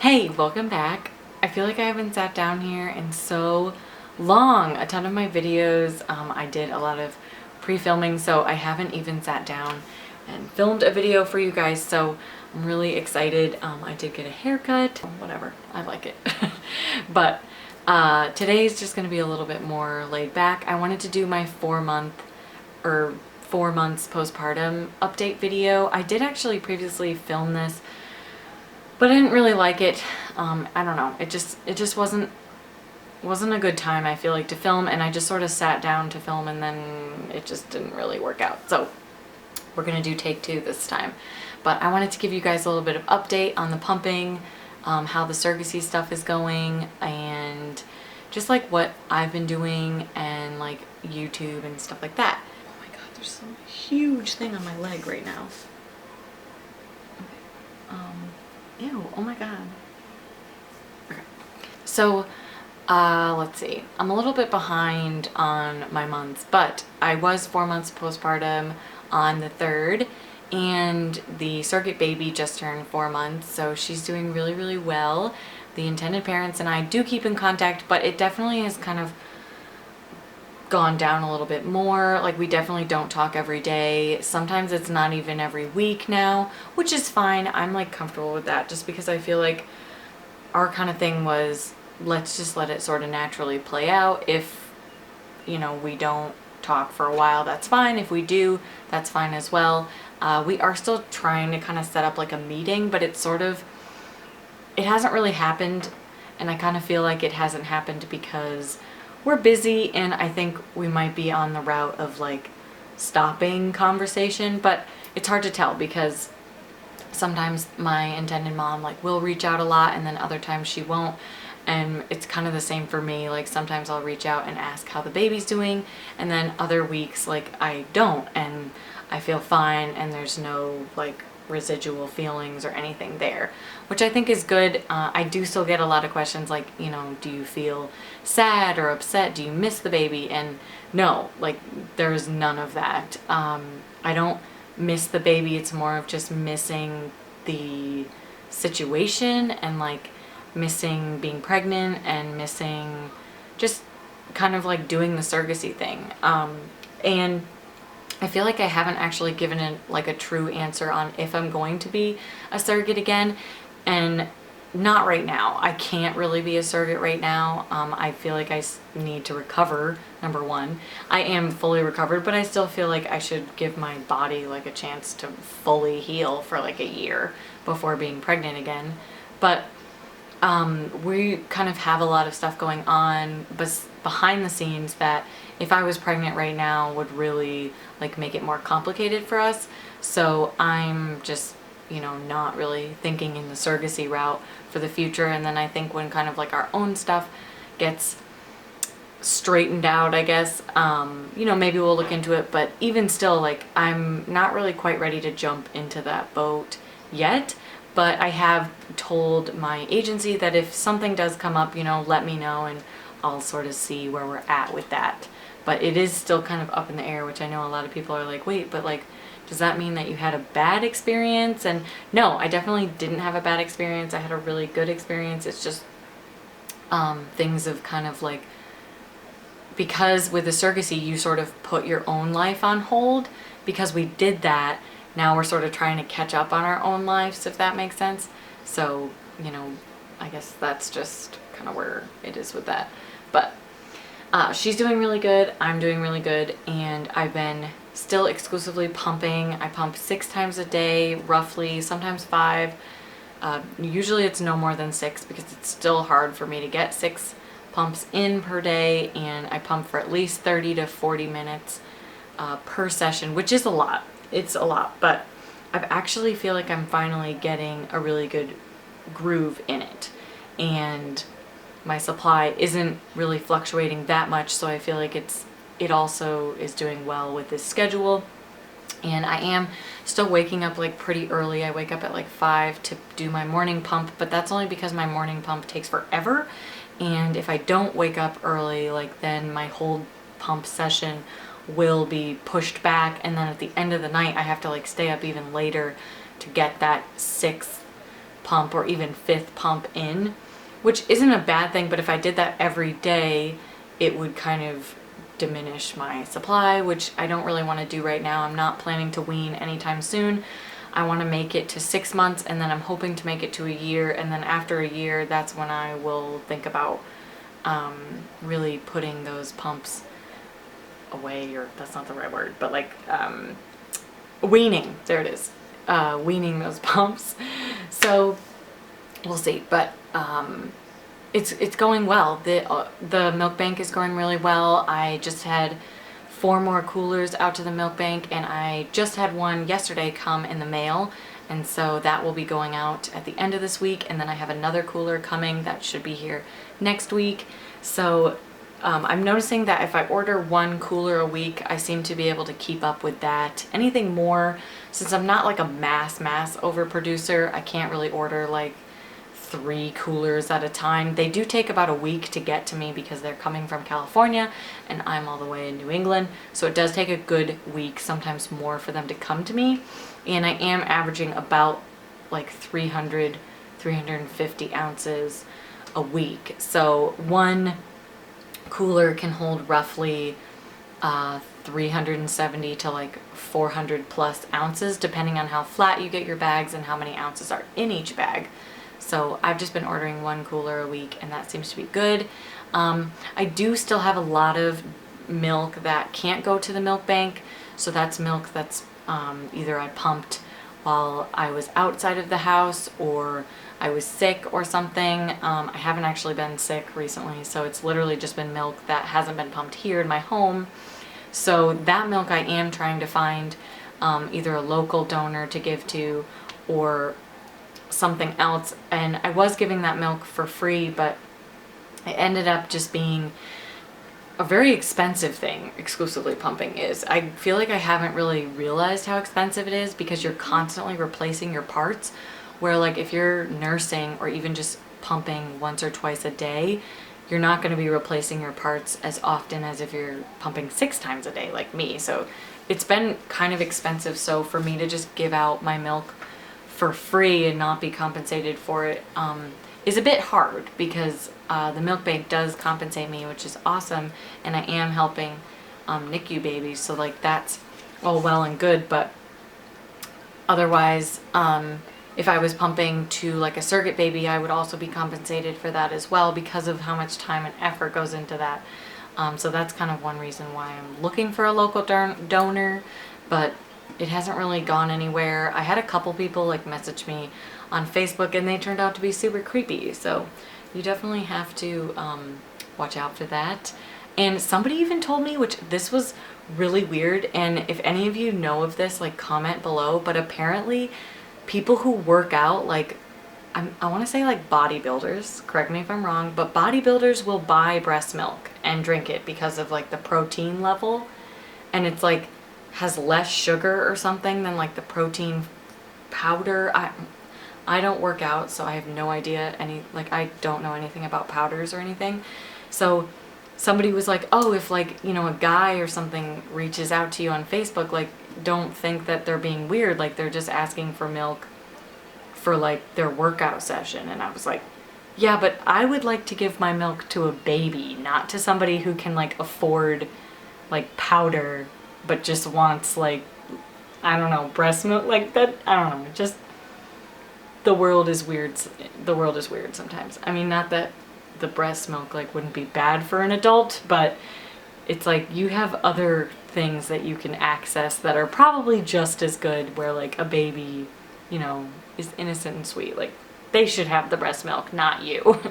Hey, welcome back. I feel like I haven't sat down here in so long. A ton of my videos, I did a lot of pre-filming, so I haven't even sat down and filmed a video for you guys, so I'm really excited. I did get a haircut, whatever, I like it. But today is just gonna be a little bit more laid back. I wanted to do my 4 months postpartum update video. I did actually previously film this, but I didn't really like it. I don't know. It just wasn't a good time, I feel like, to film, and I just sort of sat down to film and then it just didn't really work out. So we're gonna do take 2 this time. But I wanted to give you guys a little bit of update on the pumping, how the surrogacy stuff is going, and just like what I've been doing and like YouTube and stuff like that. Oh my god, there's some huge thing on my leg right now. Ew, oh my god. Okay. So, let's see. I'm a little bit behind on my months, but I was 4 months postpartum on the 3rd, and the surrogate baby just turned 4 months, so she's doing really, really well. The intended parents and I do keep in contact, but it definitely has kind of gone down a little bit more. Like, we definitely don't talk every day. Sometimes it's not even every week now, which is fine. I'm like comfortable with that, just because I feel like our kind of thing was, let's just let it sort of naturally play out. If, you know, we don't talk for a while, that's fine. If we do, that's fine as well. We are still trying to kind of set up like a meeting, but it's sort of, it hasn't really happened, and I kind of feel like it hasn't happened because we're busy, and I think we might be on the route of like stopping conversation, but it's hard to tell because sometimes my intended mom like will reach out a lot, and then other times she won't. And it's kind of the same for me. Like, sometimes I'll reach out and ask how the baby's doing, and then other weeks like I don't, and I feel fine, and there's no like residual feelings or anything there, which I think is good. I do still get a lot of questions like, you know, do you feel sad or upset? Do you miss the baby? And no, like, there's none of that. I don't miss the baby. It's more of just missing the situation, and like missing being pregnant, and missing just kind of like doing the surrogacy thing. And I feel like I haven't actually given it like a true answer on if I'm going to be a surrogate again, and not right now. I can't really be a surrogate right now. I feel like I need to recover, number one. I am fully recovered, but I still feel like I should give my body like a chance to fully heal for like a year before being pregnant again. But we kind of have a lot of stuff going on behind the scenes that if I was pregnant right now would really like make it more complicated for us. So I'm just, you know, not really thinking in the surrogacy route for the future. And then I think when kind of like our own stuff gets straightened out, I guess, you know, maybe we'll look into it. But even still, like, I'm not really quite ready to jump into that boat yet. But I have told my agency that if something does come up, you know, let me know, and I'll sort of see where we're at with that. But it is still kind of up in the air, which I know a lot of people are like, wait, but like, does that mean that you had a bad experience? And no, I definitely didn't have a bad experience. I had a really good experience. It's just things have kind of like, because with the surrogacy, you sort of put your own life on hold. Because we did that, now we're sort of trying to catch up on our own lives, if that makes sense. So, you know, I guess that's just kind of where it is with that. But she's doing really good, I'm doing really good, and I've been still exclusively pumping. I pump 6 times a day, roughly, sometimes 5. Usually it's no more than 6 because it's still hard for me to get 6 pumps in per day, and I pump for at least 30 to 40 minutes per session, which is a lot. It's a lot, but I actually feel like I'm finally getting a really good groove in it, and my supply isn't really fluctuating that much, so I feel like it also is doing well with this schedule. And I am still waking up like pretty early. I wake up at like 5 to do my morning pump, but that's only because my morning pump takes forever, and if I don't wake up early, like, then my whole pump session will be pushed back, and then at the end of the night I have to like stay up even later to get that 6th pump or even 5th pump in, which isn't a bad thing, but if I did that every day, it would kind of diminish my supply, which I don't really want to do right now. I'm not planning to wean anytime soon. I want to make it to 6 months, and then I'm hoping to make it to a year, and then after a year, that's when I will think about really putting those pumps away, or that's not the right word, but like weaning, there it is, weaning those pumps. So we'll see, but it's going well. The milk bank is going really well. I just had 4 more coolers out to the milk bank, and I just had one yesterday come in the mail, and so that will be going out at the end of this week, and then I have another cooler coming that should be here next week. So I'm noticing that if I order 1 cooler a week, I seem to be able to keep up with that. Anything more, since I'm not like a mass overproducer, I can't really order like 3 coolers at a time. They do take about a week to get to me because they're coming from California and I'm all the way in New England. So it does take a good week, sometimes more, for them to come to me. And I am averaging about like 300, 350 ounces a week. So 1 cooler can hold roughly 370 to like 400 plus ounces, depending on how flat you get your bags and how many ounces are in each bag. So I've just been ordering 1 cooler a week, and that seems to be good. I do still have a lot of milk that can't go to the milk bank. So that's milk that's either I pumped while I was outside of the house, or I was sick or something. I haven't actually been sick recently, so it's literally just been milk that hasn't been pumped here in my home. So that milk I am trying to find either a local donor to give to or something else. And I was giving that milk for free, but it ended up just being a very expensive thing. Exclusively pumping is. I feel like I haven't really realized how expensive it is because you're constantly replacing your parts, where like if you're nursing or even just pumping once or twice a day, you're not going to be replacing your parts as often as if you're pumping 6 times a day like me. So it's been kind of expensive. So for me to just give out my milk for free and not be compensated for it is a bit hard, because the milk bank does compensate me, which is awesome, and I am helping NICU babies, so like that's all well and good. But otherwise, if I was pumping to like a surrogate baby, I would also be compensated for that as well, because of how much time and effort goes into that. So that's kind of one reason why I'm looking for a local donor, but it hasn't really gone anywhere. I had a couple people like message me on Facebook, and they turned out to be super creepy. So you definitely have to watch out for that. And somebody even told me, which this was really weird, and if any of you know of this, like comment below, but apparently people who work out, like I want to say like bodybuilders, correct me if I'm wrong, but bodybuilders will buy breast milk and drink it because of like the protein level, and it's like has less sugar or something than like the protein powder. I don't work out, so I have no idea I don't know anything about powders or anything. So somebody was like, oh, if like, you know, a guy or something reaches out to you on Facebook, like don't think that they're being weird, like they're just asking for milk for like their workout session. And I was like, yeah, but I would like to give my milk to a baby, not to somebody who can like afford like powder but just wants like, I don't know, breast milk like that. I don't know, just the world is weird. The world is weird sometimes. I mean, not that the breast milk like wouldn't be bad for an adult, but it's like you have other things that you can access that are probably just as good, where like a baby, you know, is innocent and sweet. Like they should have the breast milk, not you.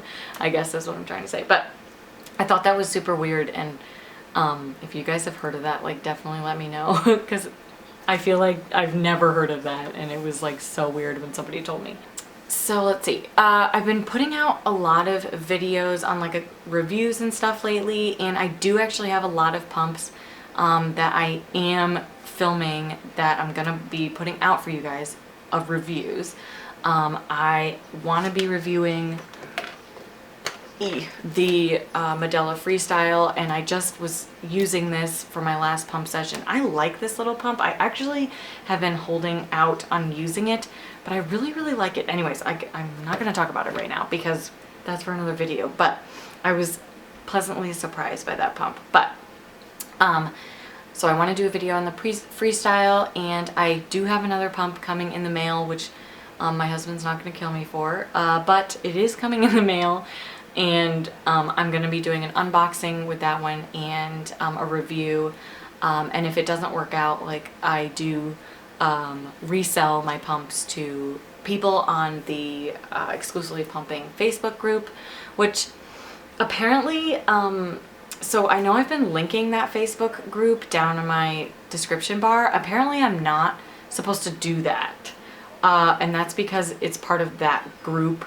I guess that's what I'm trying to say. But I thought that was super weird, and if you guys have heard of that, like definitely let me know, because I feel like I've never heard of that, and it was like so weird when somebody told me. So let's see, I've been putting out a lot of videos on like reviews and stuff lately, and I do actually have a lot of pumps that I am filming that I'm gonna be putting out for you guys of reviews. I want to be reviewing the Medela Freestyle, and I just was using this for my last pump session. I like this little pump. I actually have been holding out on using it, but I really, really like it. Anyways, I'm not going to talk about it right now because that's for another video, but I was pleasantly surprised by that pump. But so I want to do a video on the Freestyle, and I do have another pump coming in the mail, which my husband's not going to kill me for, but it is coming in the mail. And I'm going to be doing an unboxing with that one and a review. And if it doesn't work out, like, I do resell my pumps to people on the Exclusively Pumping Facebook group, which apparently, so I know I've been linking that Facebook group down in my description bar. Apparently I'm not supposed to do that. And that's because it's part of that group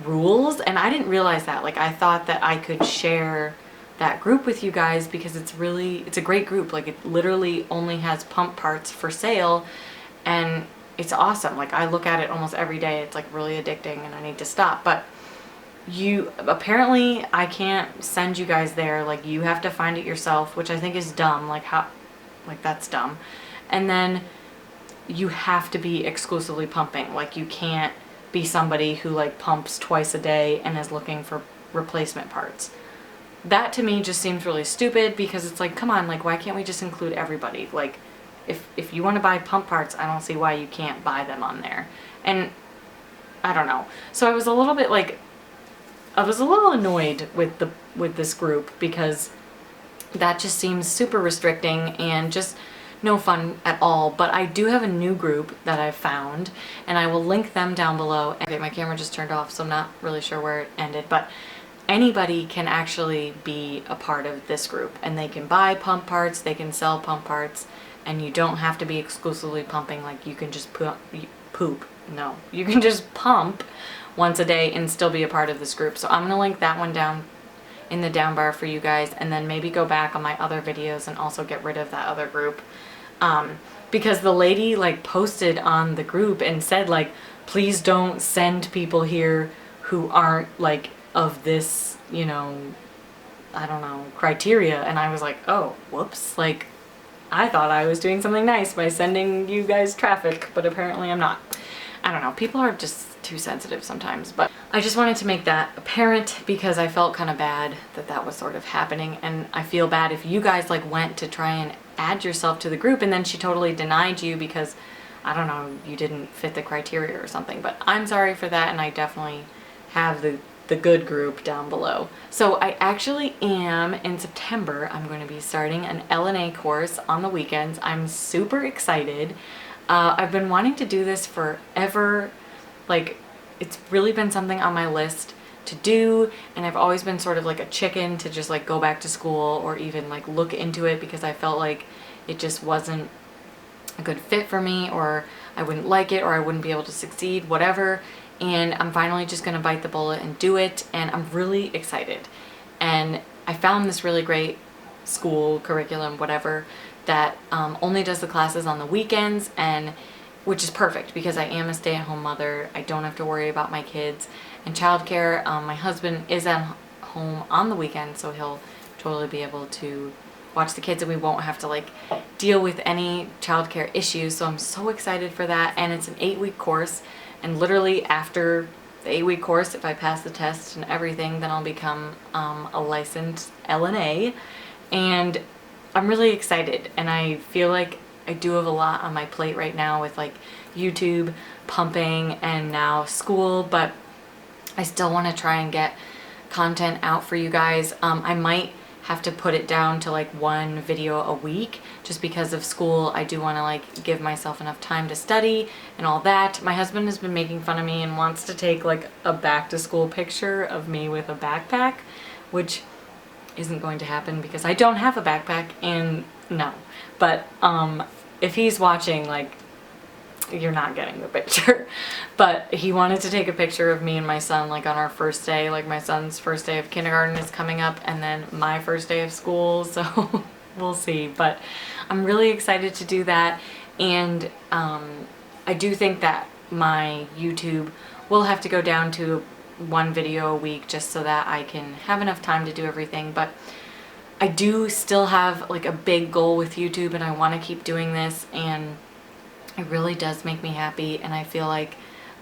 rules, and I didn't realize that. Like, I thought that I could share that group with you guys because it's a great group. Like, it literally only has pump parts for sale, and it's awesome. Like, I look at it almost every day. It's like really addicting, and I need to stop. But apparently I can't send you guys there. Like, you have to find it yourself, which I think is dumb. Like, that's dumb. And then you have to be exclusively pumping. Like, you can't be somebody who like pumps twice a day and is looking for replacement parts. That to me just seems really stupid, because it's like, come on, like, why can't we just include everybody? Like, if you want to buy pump parts, I don't see why you can't buy them on there. And I don't know. So I was a little bit like, I was a little annoyed with this group, because that just seems super restricting and just no fun at all. But I do have a new group that I've found, and I will link them down below. Okay, my camera just turned off, so I'm not really sure where it ended, but anybody can actually be a part of this group, and they can buy pump parts, they can sell pump parts, and you don't have to be exclusively pumping. Like, you can just you can just pump once a day and still be a part of this group. So I'm gonna link that one down in the down bar for you guys, and then maybe go back on my other videos and also get rid of that other group. Because the lady like posted on the group and said, like, please don't send people here who aren't like of this, you know, I don't know, criteria. And I was like, oh, whoops. Like, I thought I was doing something nice by sending you guys traffic, but apparently I'm not. I don't know, people are just too sensitive sometimes. But I just wanted to make that apparent, because I felt kind of bad that that was sort of happening, and I feel bad if you guys like went to try and add yourself to the group and then she totally denied you because, I don't know, you didn't fit the criteria or something. But I'm sorry for that, and I definitely have the good group down below. So I actually am, in September, I'm going to be starting an LNA course on the weekends. I'm super excited. I've been wanting to do this forever. Like, it's really been something on my list to do, and I've always been sort of like a chicken to just like go back to school or even like look into it, because I felt like it just wasn't a good fit for me, or I wouldn't like it, or I wouldn't be able to succeed, whatever. And I'm finally just gonna bite the bullet and do it, and I'm really excited. And I found this really great school, curriculum, whatever, that only does the classes on the weekends, and which is perfect because I am a stay-at-home mother. I don't have to worry about my kids and childcare. My husband is at home on the weekend, so he'll totally be able to watch the kids, and we won't have to like deal with any childcare issues. So I'm so excited for that. And it's an 8-week course, and literally after the 8-week course, if I pass the test and everything, then I'll become a licensed LNA. And I'm really excited, and I feel like I do have a lot on my plate right now with like YouTube, pumping, and now school, but I still want to try and get content out for you guys. I might have to put it down to like 1 video a week just because of school. I do want to like give myself enough time to study and all that. My husband has been making fun of me and wants to take like a back to school picture of me with a backpack, which isn't going to happen because I don't have a backpack, and no. But if he's watching, like, you're not getting the picture. But he wanted to take a picture of me and my son like on our first day. Like, my son's first day of kindergarten is coming up, and then my first day of school, so we'll see. But I'm really excited to do that, and I do think that my YouTube will have to go down to one video a week just so that I can have enough time to do everything. But I do still have like a big goal with YouTube, and I want to keep doing this, and it really does make me happy, and I feel like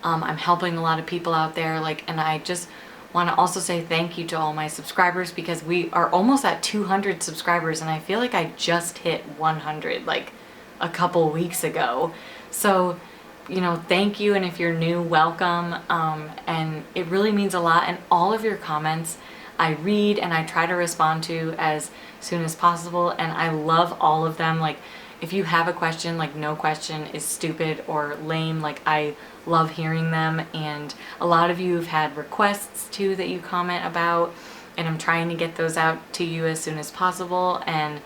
I'm helping a lot of people out there. Like, and I just want to also say thank you to all my subscribers, because we are almost at 200 subscribers, and I feel like I just hit 100 like a couple weeks ago. So, you know, thank you, and if you're new, welcome. And it really means a lot, and all of your comments I read and I try to respond to as soon as possible, and I love all of them. Like, if you have a question, like, no question is stupid or lame. Like, I love hearing them, and a lot of you have had requests too that you comment about, and I'm trying to get those out to you as soon as possible. And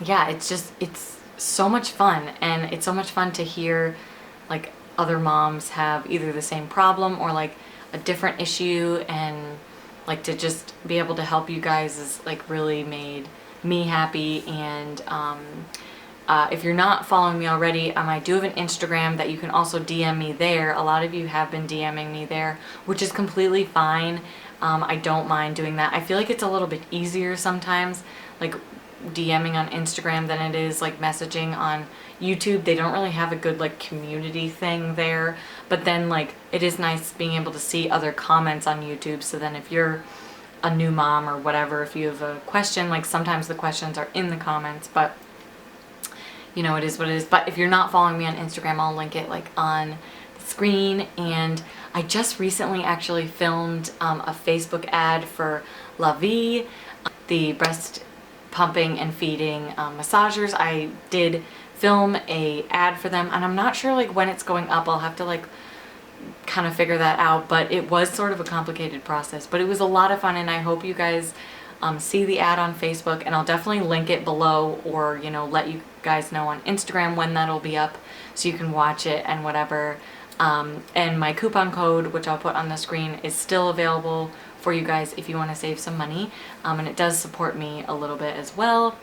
yeah, it's so much fun, and it's so much fun to hear like other moms have either the same problem or like a different issue, and like to just be able to help you guys is like really made me happy. And if you're not following me already, I do have an Instagram that you can also DM me there. A lot of you have been DMing me there, which is completely fine. I don't mind doing that. I feel like it's a little bit easier sometimes, like DMing on Instagram, than it is like messaging on YouTube. They don't really have a good like community thing there, but then like it is nice being able to see other comments on YouTube. So then if you're a new mom or whatever, if you have a question, like sometimes the questions are in the comments, but you know, it is what it is. But if you're not following me on Instagram, I'll link it like on the screen. And I just recently actually filmed a Facebook ad for LAVIE, the breast pumping and feeding massagers. I did film a ad for them, and I'm not sure like when it's going up. I'll have to like kind of figure that out, but it was sort of a complicated process, but it was a lot of fun, and I hope you guys see the ad on Facebook, and I'll definitely link it below, or you know, let you guys know on Instagram when that'll be up so you can watch it and whatever. And my coupon code, which I'll put on the screen, is still available for you guys if you want to save some money, and it does support me a little bit as well.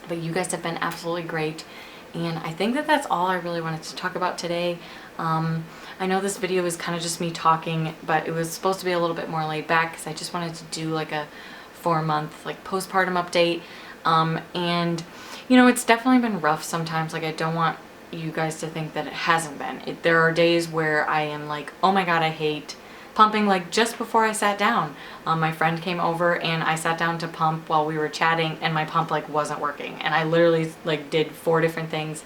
But you guys have been absolutely great, and I think that that's all I really wanted to talk about today. I know this video is kind of just me talking, but it was supposed to be a little bit more laid back because I just wanted to do like a 4-month like postpartum update. And you know, it's definitely been rough sometimes. Like, I don't want you guys to think that it hasn't been. There are days where I am like, oh my god, I hate pumping. Like, just before I sat down, my friend came over and I sat down to pump while we were chatting, and my pump like wasn't working, and I literally like did 4 different things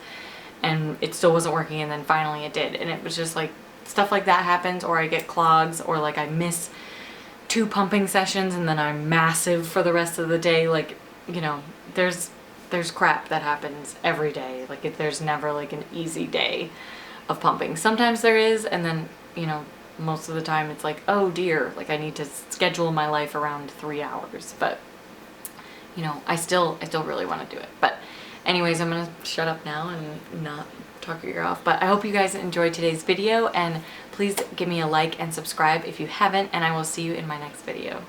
and it still wasn't working, and then finally it did. And it was just like stuff like that happens, or I get clogs, or like I miss 2 pumping sessions and then I'm massive for the rest of the day. Like, you know, there's crap that happens every day. Like, there's never like an easy day of pumping. Sometimes there is, and then, you know, most of the time it's like, oh dear, like I need to schedule my life around 3 hours. But you know, I still really want to do it. But anyways, I'm gonna shut up now and not talk your ear off. But I hope you guys enjoyed today's video, and please give me a like and subscribe if you haven't, and I will see you in my next video.